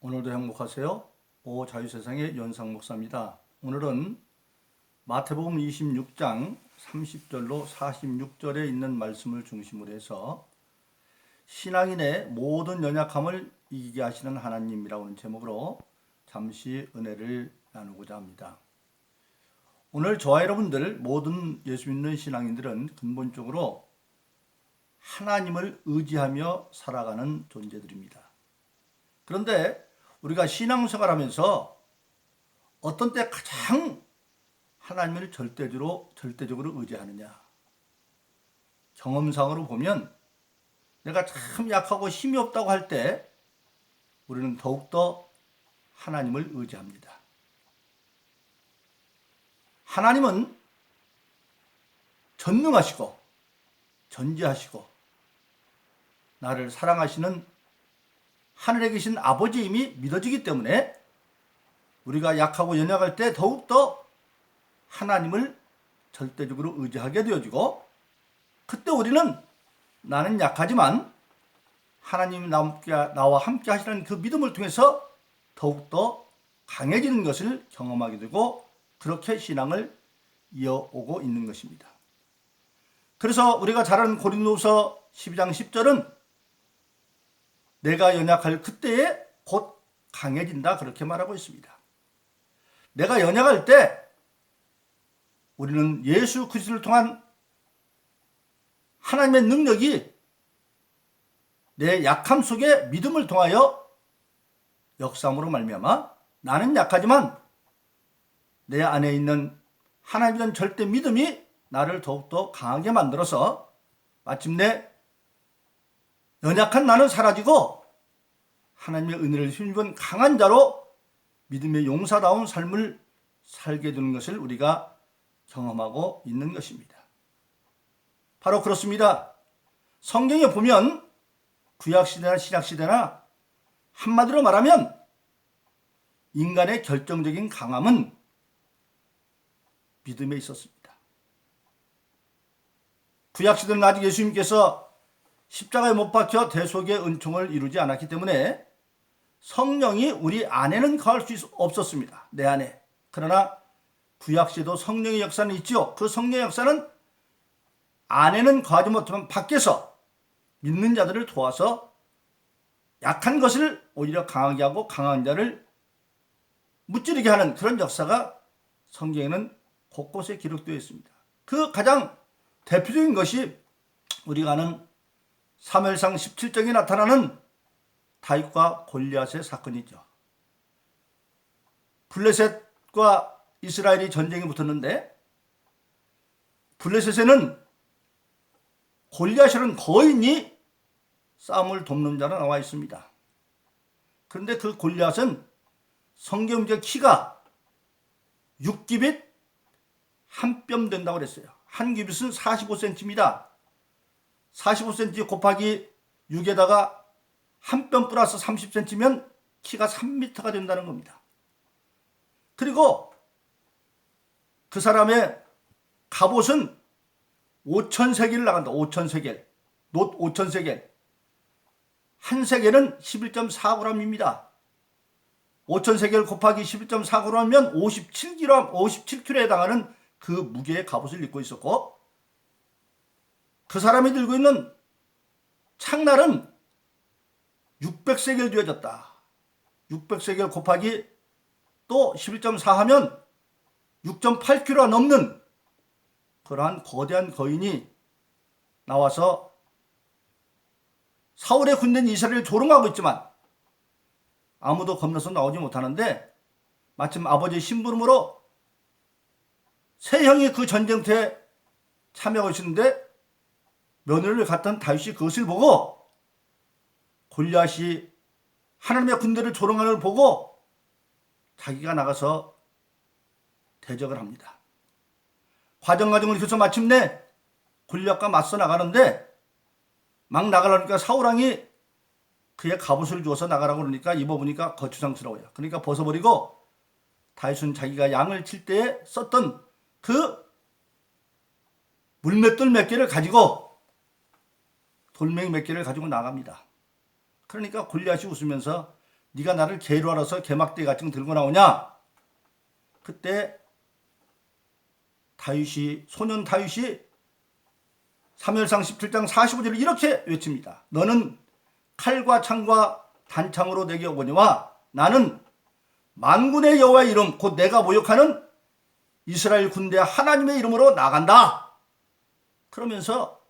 오늘도 행복하세요. 자유세상의 연상 목사입니다. 오늘은 마태복음 26장 30절로 46절에 있는 말씀을 중심으로 해서 신앙인의 모든 연약함을 이기게 하시는 하나님이라고 하는 제목으로 잠시 은혜를 나누고자 합니다. 오늘 저와 여러분들 모든 예수 믿는 신앙인들은 근본적으로 하나님을 의지하며 살아가는 존재들입니다. 그런데 우리가 신앙생활 하면서 어떤 때 가장 하나님을 절대적으로 의지하느냐? 경험상으로 보면 내가 참 약하고 힘이 없다고 할 때 우리는 더욱더 하나님을 의지합니다. 하나님은 전능하시고 전지하시고 나를 사랑하시는 하늘에 계신 아버지의 힘이 믿어지기 때문에 우리가 약하고 연약할 때 더욱더 하나님을 절대적으로 의지하게 되어지고, 그때 우리는 나는 약하지만 하나님이 나와 함께 하시는 그 믿음을 통해서 더욱더 강해지는 것을 경험하게 되고, 그렇게 신앙을 이어오고 있는 것입니다. 그래서 우리가 잘 아는 고린도후서 12장 10절은 내가 연약할 그때에 곧 강해진다, 그렇게 말하고 있습니다. 내가 연약할 때 우리는 예수 그리스도를 통한 하나님의 능력이 내 약함 속에 믿음을 통하여 역사함으로 말미암아 나는 약하지만 내 안에 있는 하나님의 절대 믿음이 나를 더욱더 강하게 만들어서 마침내 연약한 나는 사라지고 하나님의 은혜를 힘입은 강한 자로 믿음의 용사다운 삶을 살게 되는 것을 우리가 경험하고 있는 것입니다. 바로 그렇습니다. 성경에 보면 구약시대나 신약시대나 한마디로 말하면 인간의 결정적인 강함은 믿음에 있었습니다. 구약시대는 아직 예수님께서 십자가에 못 박혀 대속의 은총을 이루지 않았기 때문에 성령이 우리 안에는 거할 수 없었습니다. 내 안에. 그러나 구약시대도 성령의 역사는 있죠. 그 성령의 역사는 안에는 거하지 못하면 밖에서 믿는 자들을 도와서 약한 것을 오히려 강하게 하고 강한 자를 무찌르게 하는 그런 역사가 성경에는 곳곳에 기록되어 있습니다. 그 가장 대표적인 것이 우리가 아는 사무엘상 17장에 나타나는 다윗과 골리앗의 사건이죠. 블레셋과 이스라엘이 전쟁이 붙었는데 블레셋에는 골리앗이라는 거인이 싸움을 돕는 자로 나와 있습니다. 그런데 그 골리앗은 성경적 키가 6규빗 한 뼘 된다고 그랬어요. 한 규빗은 45cm입니다. 45cm 곱하기 6에다가 한 뼘 플러스 30cm면 키가 3m가 된다는 겁니다. 그리고 그 사람의 갑옷은 5,000세겔을 나간다. 5,000세겔. 놋 5,000세겔. 한 세겔은 11.4g입니다. 5,000세겔 곱하기 11.4g이면 57kg에 해당하는 그 무게의 갑옷을 입고 있었고, 그 사람이 들고 있는 창날은 600세겔 되어졌다. 600세겔 곱하기 또 11.4 하면 6.8kg가 넘는 그러한 거대한 거인이 나와서 사울의 군대는 이스라엘을 조롱하고 있지만 아무도 겁나서 나오지 못하는데, 마침 아버지의 심부름으로 세 형이 그 전쟁터에 참여하고 있는데 며느리를 갖던 다윗이 그것을 보고 골리앗이 하나님의 군대를 조롱하는 걸 보고 자기가 나가서 대적을 합니다. 과정을 거쳐서 마침내 골리앗과 맞서 나가는데 막 나가려니까 사울왕이 그의 갑옷을 주어서 나가라고 그러니까 입어보니까 거추장스러워요. 그러니까 벗어버리고 다윗은 자기가 양을 칠 때에 썼던 그 물맷돌 몇 개를 가지고 돌멩이 몇 개를 가지고 나갑니다. 그러니까 골리앗이 웃으면서 네가 나를 개로 알아서 개막대 같은 거 들고 나오냐? 그때 소년 다윗이 사무엘상 17장 45절을 이렇게 외칩니다. 너는 칼과 창과 단창으로 내게 오거니와 나는 만군의 여호와의 이름 곧 내가 모욕하는 이스라엘 군대 하나님의 이름으로 나간다. 그러면서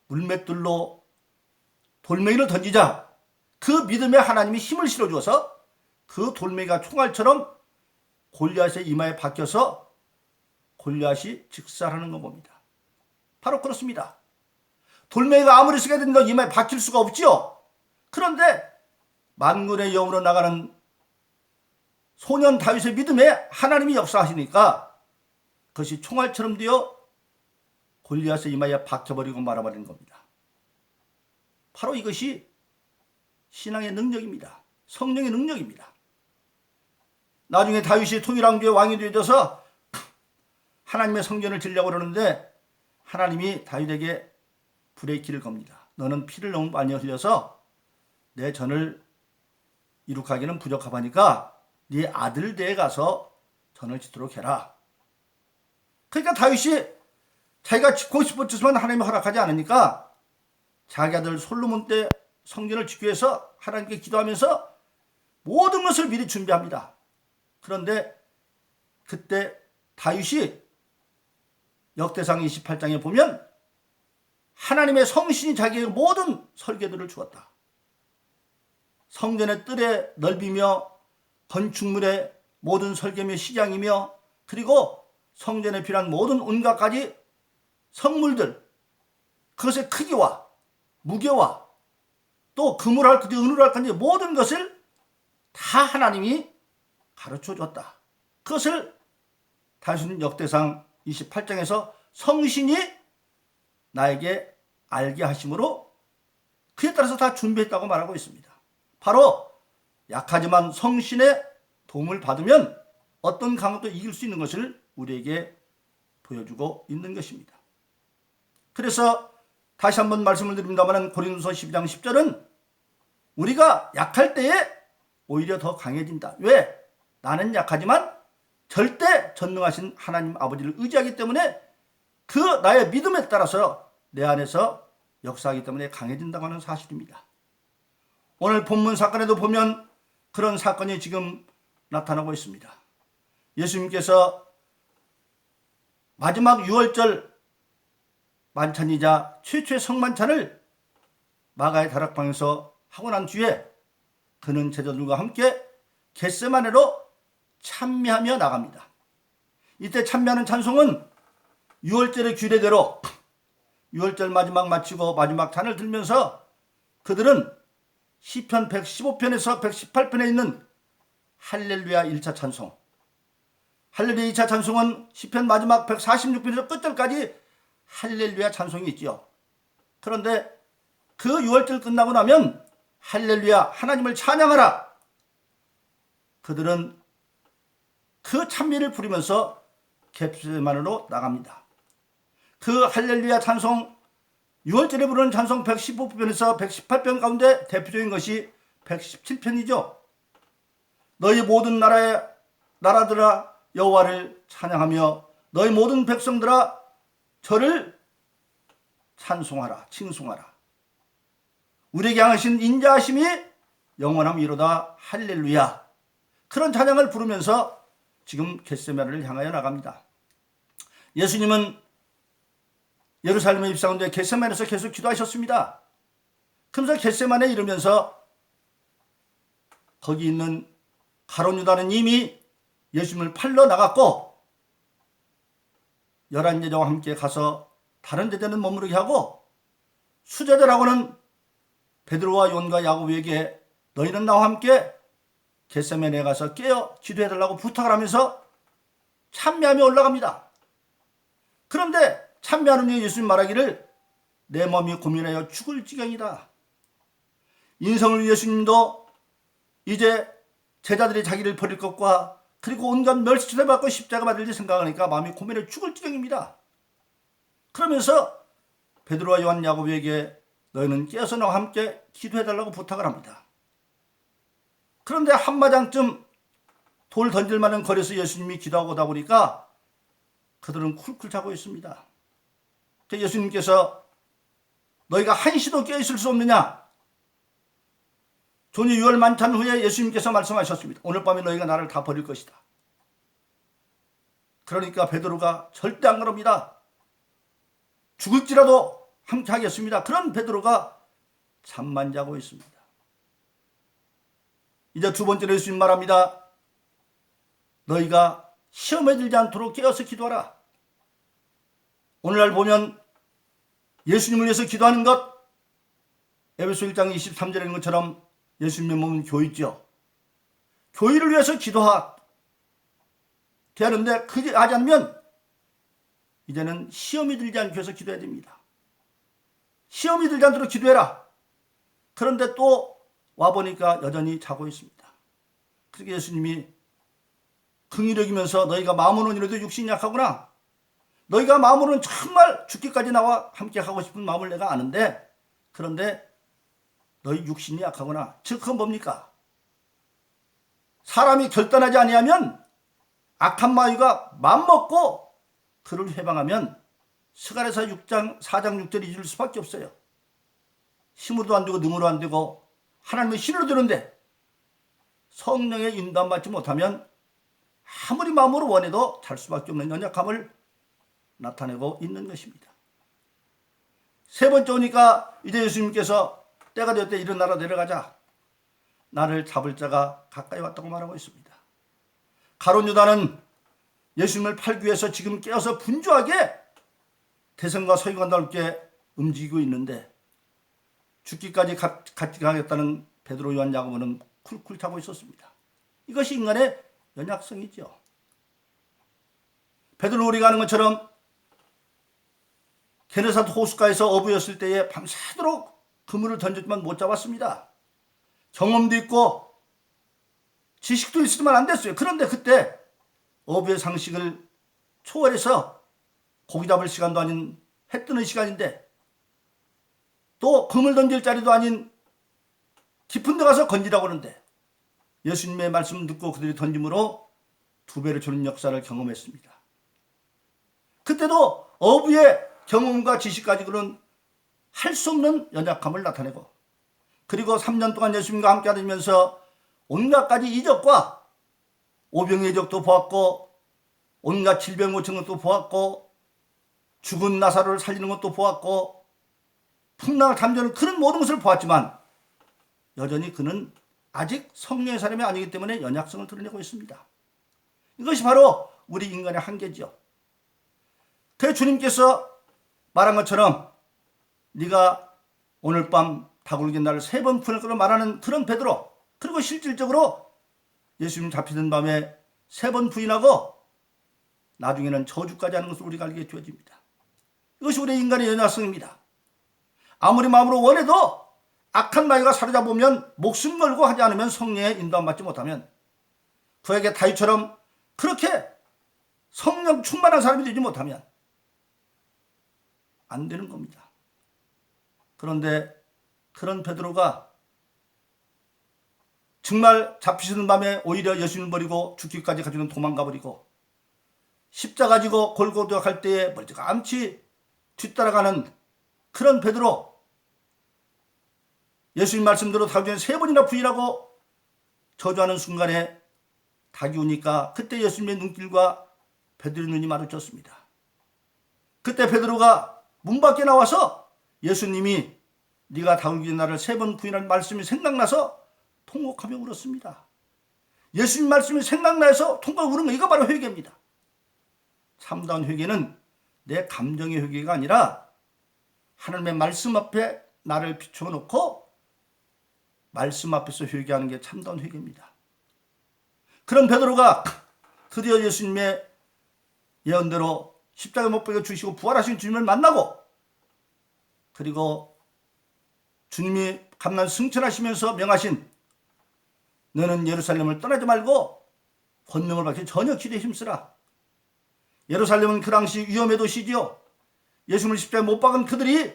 물맷돌로 돌멩이를 던지자 그 믿음에 하나님이 힘을 실어주어서 그 돌멩이가 총알처럼 골리앗의 이마에 박혀서 골리앗이 직살하는 거 봅니다. 바로 그렇습니다. 돌멩이가 아무리 쓰게 된다 이마에 박힐 수가 없지요. 그런데 만군의 영으로 나가는 소년 다윗의 믿음에 하나님이 역사하시니까 그것이 총알처럼 되어 골리앗의 이마에 박혀버리고 말아버리는 겁니다. 바로 이것이 신앙의 능력입니다. 성령의 능력입니다. 나중에 다윗이 통일왕조의 왕이 되어서 하나님의 성전을 지으려고 그러는데 하나님이 다윗에게 브레이크를 겁니다. 너는 피를 너무 많이 흘려서 내 전을 이룩하기는 부적합하니까 네 아들 댁에 가서 전을 짓도록 해라. 그러니까 다윗이 자기가 짓고 싶었지만 하나님이 허락하지 않으니까 자기 아들 솔로몬 때 성전을 짓기 위해서 하나님께 기도하면서 모든 것을 미리 준비합니다. 그런데 그때 다윗이 역대상 28장에 보면 하나님의 성신이 자기의 모든 설계도를 주었다. 성전의 뜰의 넓이며 건축물의 모든 설계며 시장이며 그리고 성전에 필요한 모든 온갖 가지 성물들 그것의 크기와 무게와 또 금으로 할 건지 은으로 할 건지 모든 것을 다 하나님이 가르쳐 줬다. 그것을 다윗은 역대상 28장에서 성신이 나에게 알게 하심으로 그에 따라서 다 준비했다고 말하고 있습니다. 바로 약하지만 성신의 도움을 받으면 어떤 강도도 이길 수 있는 것을 우리에게 보여주고 있는 것입니다. 그래서 다시 한번 말씀을 드립니다만 고린도서 12장 10절은 우리가 약할 때에 오히려 더 강해진다. 왜? 나는 약하지만 절대 전능하신 하나님 아버지를 의지하기 때문에 그 나의 믿음에 따라서 내 안에서 역사하기 때문에 강해진다고 하는 사실입니다. 오늘 본문 사건에도 보면 그런 사건이 지금 나타나고 있습니다. 예수님께서 마지막 6월절 만찬이자 최초의 성만찬을 마가의 다락방에서 하고 난 뒤에 그는 제자들과 함께 겟세마네로 찬미하며 나갑니다. 이때 찬미하는 찬송은 6월절의 규례대로 6월절 마지막 마치고 마지막 잔을 들면서 그들은 시편 115편에서 118편에 있는 할렐루야 1차 찬송, 할렐루야 2차 찬송은 시편 마지막 146편에서 끝절까지 할렐루야 찬송이 있죠. 그런데 그 6월절 끝나고 나면 할렐루야 하나님을 찬양하라. 그들은 그 찬미를 부리면서 겟세마네로 나갑니다. 그 할렐루야 찬송 6월절에 부르는 찬송 115편에서 118편 가운데 대표적인 것이 117편이죠. 너희 모든 나라들아 여호와를 찬양하며 너희 모든 백성들아 저를 찬송하라 칭송하라. 우리에게 향하신 인자하심이 영원함이로다 할렐루야. 그런 찬양을 부르면서 지금 겟세마네를 향하여 나갑니다. 예수님은 예루살렘에 입성한 뒤에 겟세마네에서 계속 기도하셨습니다. 그러면서 겟세마네에 이르면서 거기 있는 가룟 유다는 이미 예수님을 팔러 나갔고 11제자와 함께 가서 다른 제자는 머무르게 하고 수제자라고는 베드로와 요한과 야고보에게 너희는 나와 함께 겟세마네에 가서 깨어 기도해달라고 부탁을 하면서 찬미하며 올라갑니다. 그런데 찬미하는 중에 예수님 말하기를 내 몸이 고민하여 죽을 지경이다. 인성을 예수님도 이제 제자들이 자기를 버릴 것과 그리고 온갖 멸시를 받고 십자가 받을지 생각하니까 마음이 고민해 죽을 지경입니다. 그러면서 베드로와 요한 야고보에게 너희는 깨어서 나와 함께 기도해달라고 부탁을 합니다. 그런데 한마장쯤 돌 던질 만한 거리에서 예수님이 기도하고 오다 보니까 그들은 쿨쿨 자고 있습니다. 예수님께서 너희가 한시도 깨어있을 수 없느냐? 존이 6월 만찬 후에 예수님께서 말씀하셨습니다. 오늘 밤에 너희가 나를 다 버릴 것이다. 그러니까 베드로가 절대 안 그럽니다. 죽을지라도 함께 하겠습니다. 그런 베드로가 잠만 자고 있습니다. 이제 두 번째로 예수님 말합니다. 너희가 시험에 들지 않도록 깨어서 기도하라. 오늘날 보면 예수님을 위해서 기도하는 것, 에베소 1장 23절에 있는 것처럼 예수님의 몸은 교회죠. 교회를 위해서 기도해야 하는데 그게 하지 않으면 이제는 시험이 들지 않기 위해서 기도해야 됩니다. 시험이 들지 않도록 기도해라. 그런데 또 와보니까 여전히 자고 있습니다. 그렇게 예수님이 긍휼히 여기면서 너희가 마음으로는 이래도 육신이 약하구나. 너희가 마음으로는 정말 죽기까지 나와 함께 하고 싶은 마음을 내가 아는데 그런데 너희 육신이 약하구나. 즉 그건 뭡니까? 사람이 결단하지 아니하면 악한 마귀가 맘먹고 그를 해방하면 스가랴서 4장 6절이 잊을 수밖에 없어요. 힘으로도 안 되고 능으로 안 되고 하나님의 신으로 되는데 성령의 인도함 받지 못하면 아무리 마음으로 원해도 잘 수밖에 없는 연약함을 나타내고 있는 것입니다. 세 번째 오니까 이제 예수님께서 때가 되었대 일어나라 내려가자. 나를 잡을 자가 가까이 왔다고 말하고 있습니다. 가룟 유다는 예수님을 팔기 위해서 지금 깨어서 분주하게 대성과 서기가 넓게 움직이고 있는데 죽기까지 같이 가겠다는 베드로, 요한, 야고보는 쿨쿨 자고 있었습니다. 이것이 인간의 연약성이죠. 베드로 우리가 아는 것처럼 게네사도 호숫가에서 어부였을 때에 밤새도록 그물을 던졌지만 못 잡았습니다. 경험도 있고 지식도 있으면 안 됐어요. 그런데 그때 어부의 상식을 초월해서 고기 잡을 시간도 아닌 해 뜨는 시간인데 또 그물 던질 자리도 아닌 깊은 데 가서 건지라고 하는데 예수님의 말씀 듣고 그들이 던짐으로 2배를 주는 역사를 경험했습니다. 그때도 어부의 경험과 지식 가지고는 할 수 없는 연약함을 나타내고 그리고 3년 동안 예수님과 함께 하면서 온갖 가지 이적과 오병의 이적도 보았고 온갖 질병 고치는 것도 보았고 죽은 나사로를 살리는 것도 보았고 풍랑을 잠재우는 그런 모든 것을 보았지만 여전히 그는 아직 성령의 사람이 아니기 때문에 연약성을 드러내고 있습니다. 이것이 바로 우리 인간의 한계죠. 그 주님께서 말한 것처럼 네가 오늘 밤 다굴긴 나를 3번 부인할 거로 말하는 그런 베드로, 그리고 실질적으로 예수님 잡히는 밤에 3번 부인하고 나중에는 저주까지 하는 것을 우리가 알게 되어집니다. 이것이 우리 인간의 연약성입니다. 아무리 마음으로 원해도 악한 마귀가 사로잡으면 목숨 걸고 하지 않으면 성령의 인도함 받지 못하면 그에게 다윗처럼 그렇게 성령 충만한 사람이 되지 못하면 안 되는 겁니다. 그런데 그런 베드로가 정말 잡히시는 밤에 오히려 예수님을 버리고 죽기까지 가지고는 도망가 버리고 십자가 지고 골고다 갈 때에 멀찌감치 뒤따라가는 그런 베드로, 예수님 말씀대로 다윗은 3번이나 부인하고 저주하는 순간에 닭이 오니까 그때 예수님의 눈길과 베드로의 눈이 마주쳤습니다. 그때 베드로가 문 밖에 나와서 예수님이 네가 다윗의 나를 3번 부인할 말씀이 생각나서 통곡하며 울었습니다. 예수님 말씀이 생각나서 통곡하며 우는 거, 이거 바로 회개입니다. 참다운 회개는 내 감정의 회개가 아니라 하나님의 말씀 앞에 나를 비추어 놓고 말씀 앞에서 회개하는 게 참다운 회개입니다. 그런 베드로가 드디어 예수님의 예언대로 십자가에 못 박혀 주시고 부활하신 주님을 만나고 그리고 주님이 감난 승천하시면서 명하신 너는 예루살렘을 떠나지 말고 권능을 받기 전혀 기대에 힘쓰라. 예루살렘은 그 당시 위험의 도시지요. 예수님을 십자가에 못 박은 그들이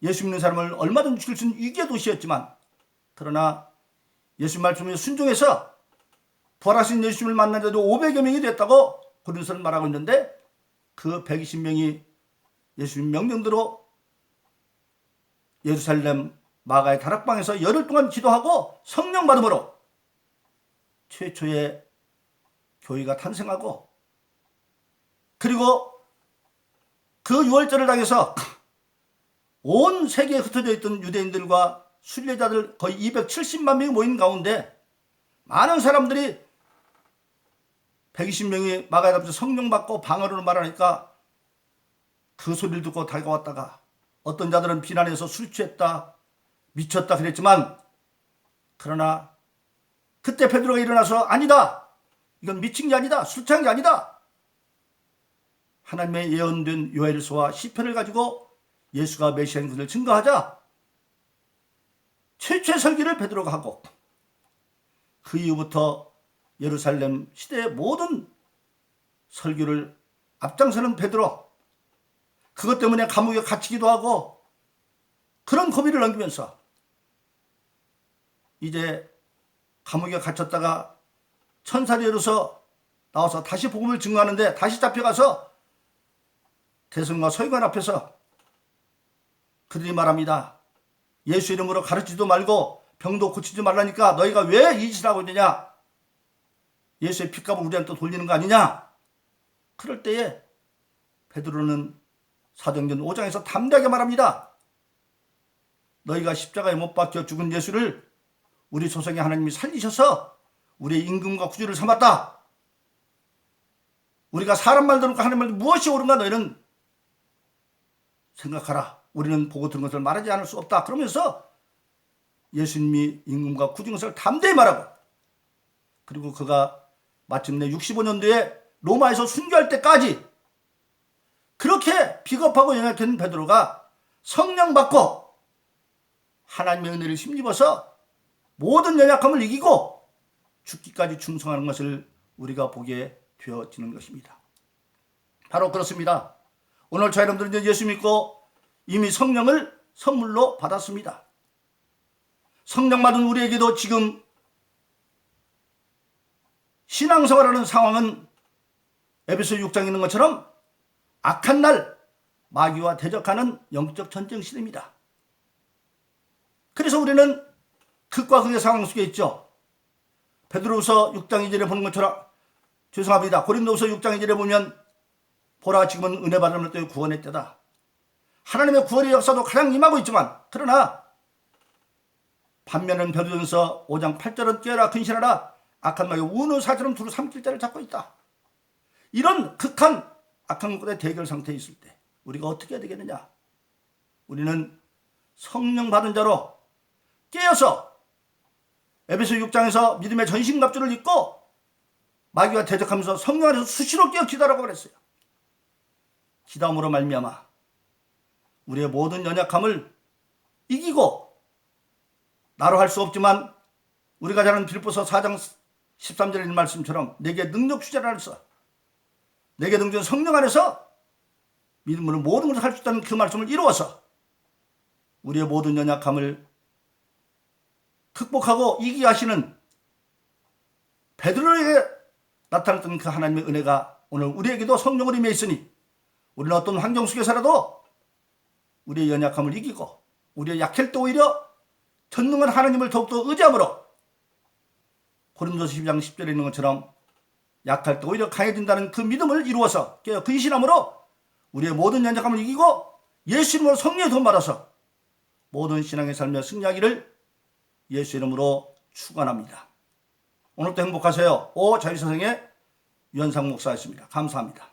예수 믿는 사람을 얼마든지 죽일 수 있는 위기의 도시였지만 그러나 예수 말씀에 순종해서 부활하신 예수님을 만난 자도 500여 명이 됐다고 고린도서는 말하고 있는데, 그 120명이 예수님 명령대로 예루살렘 마가의 다락방에서 열흘 동안 기도하고 성령 받음으로 최초의 교회가 탄생하고, 그리고 그 유월절을 당해서 온 세계에 흩어져 있던 유대인들과 순례자들 거의 270만 명이 모인 가운데 많은 사람들이 120명이 마가에 앞에서 성령 받고 방언으로 말하니까 그 소리를 듣고 다가왔다가 어떤 자들은 비난해서 술 취했다, 미쳤다 그랬지만, 그러나 그때 베드로가 일어나서 아니다, 이건 미친 게 아니다, 술 취한 게 아니다, 하나님의 예언된 요엘서와 시편을 가지고 예수가 메시아인 것을 증거하자 최초의 설교를 베드로가 하고, 그 이후부터 예루살렘 시대의 모든 설교를 앞장서는 베드로, 그것 때문에 감옥에 갇히기도 하고 그런 고비를 넘기면서 이제 감옥에 갇혔다가 천사리로서 나와서 다시 복음을 증거하는데, 다시 잡혀가서 대성과 서기관 앞에서 그들이 말합니다. 예수 이름으로 가르치지도 말고 병도 고치지 말라니까 너희가 왜 이 짓을 하고 있느냐, 예수의 핏값을 우리한테 돌리는 거 아니냐. 그럴 때에 베드로는 사도행전 5장에서 담대하게 말합니다. 너희가 십자가에 못 박혀 죽은 예수를 우리 조상의 하나님이 살리셔서 우리의 임금과 구주를 삼았다. 우리가 사람 말 들을까 하나님 말 무엇이 옳은가 너희는 생각하라. 우리는 보고 들은 것을 말하지 않을 수 없다. 그러면서 예수님이 임금과 구주인 것을 담대히 말하고, 그리고 그가 마침내 65년도에 로마에서 순교할 때까지 그렇게 비겁하고 연약한 베드로가 성령 받고 하나님의 은혜를 힘입어서 모든 연약함을 이기고 죽기까지 충성하는 것을 우리가 보게 되어지는 것입니다. 바로 그렇습니다. 오늘 저 여러분들은 이제 예수 믿고 이미 성령을 선물로 받았습니다. 성령 받은 우리에게도 지금 신앙생활하는 상황은 에베소 6장에 있는 것처럼 악한 날 마귀와 대적하는 영적 전쟁 시대입니다. 그래서 우리는 극과 극의 상황 속에 있죠. 베드로후서 6장 2절에 보는 것처럼, 죄송합니다, 고린도후서 6장 2절에 보면 보라 지금은 은혜 받은 때의 구원의 때다. 하나님의 구원의 역사도 가장 임하고 있지만, 그러나 반면은 베드로전서 5장 8절은 깨어라 근신하라, 악한 마귀 우는 사처럼 두루 삼킬 자를 잡고 있다. 이런 극한 악한 것과의 대결 상태에 있을 때 우리가 어떻게 해야 되겠느냐. 우리는 성령 받은 자로 깨어서 에베소 6장에서 믿음의 전신갑주를 입고 마귀와 대적하면서 성령 안에서 수시로 깨어 기도하라고 그랬어요. 기도함으로 말미암아 우리의 모든 연약함을 이기고, 나로 할 수 없지만 우리가 잘 아는 빌립보서 4장 13절에 있는 말씀처럼 내게 능력 주자라 하면서, 내게 능력 성령 안에서 믿음으로 모든 것을 할 수 있다는 그 말씀을 이루어서 우리의 모든 연약함을 극복하고 이기게 하시는 베드로에게 나타났던 그 하나님의 은혜가 오늘 우리에게도 성령으로 임해 있으니, 우리는 어떤 환경 속에서라도 우리의 연약함을 이기고 우리의 약할 때 오히려 전능한 하나님을 더욱더 의지함으로, 고린도서 12장 10절에 있는 것처럼 약할 때 오히려 강해진다는 그 믿음을 이루어서 깨어 근신함으로 우리의 모든 연약함을 이기고 예수 이름으로 성령의 도움 받아서 모든 신앙의 삶에 승리하기를 예수 이름으로 축원합니다. 오늘도 행복하세요. 자유세상의 유현상 목사였습니다. 감사합니다.